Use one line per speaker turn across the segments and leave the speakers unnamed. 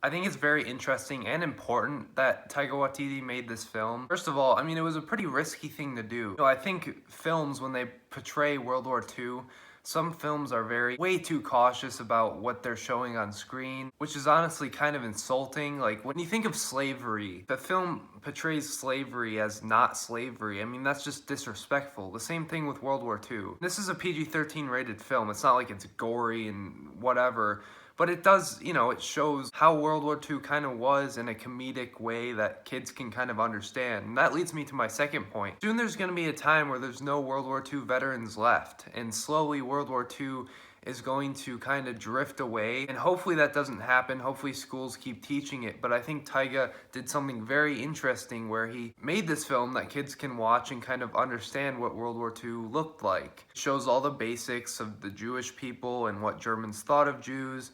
I think it's very interesting and important that Taika Waititi made this film. First of all, I mean, it was a pretty risky thing to do. I think films, when they portray World War II, some films are way too cautious about what they're showing on screen, which is honestly kind of insulting. Like, when you think of slavery, the film portrays slavery as not slavery. I mean, that's just disrespectful. The same thing with World War II. This is a PG-13 rated film. It's not like it's gory and whatever. But it does, it shows how World War II kind of was in a comedic way that kids can kind of understand. And that leads me to my second point. Soon there's going to be a time where there's no World War II veterans left, and slowly World War II is going to kind of drift away, and hopefully that doesn't happen. Hopefully schools keep teaching it, but I think Taiga did something very interesting where he made this film that kids can watch and kind of understand what World War II looked like. It shows all the basics of the Jewish people and what Germans thought of Jews,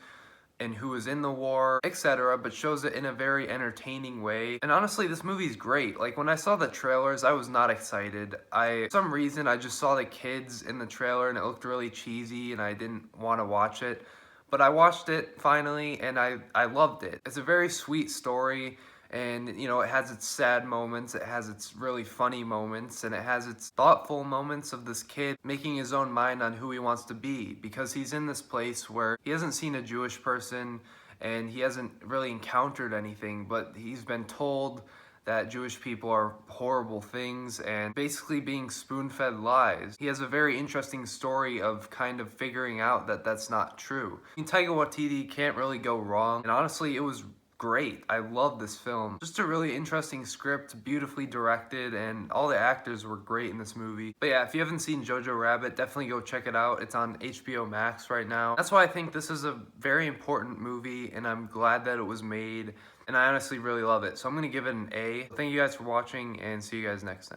and who was in the war, etc., but shows it in a very entertaining way. And honestly, this movie's great. Like, when I saw the trailers, I was not excited. For some reason, I just saw the kids in the trailer and it looked really cheesy and I didn't want to watch it. But I watched it finally and I loved it. It's a very sweet story, and it has its sad moments, it has its really funny moments, and it has its thoughtful moments of this kid making his own mind on who he wants to be, because he's in this place where he hasn't seen a Jewish person and he hasn't really encountered anything, but he's been told that Jewish people are horrible things and basically being spoon-fed lies. He has a very interesting story of kind of figuring out that that's not true. I mean, Taika Waititi can't really go wrong, and honestly, it was great. I love this film. Just a really interesting script, beautifully directed, and all the actors were great in this movie. But yeah, if you haven't seen Jojo Rabbit, definitely go check it out. It's on HBO Max right now. That's why I think this is a very important movie, and I'm glad that it was made, and I honestly really love it. So I'm gonna give it an A. Thank you guys for watching, and see you guys next time.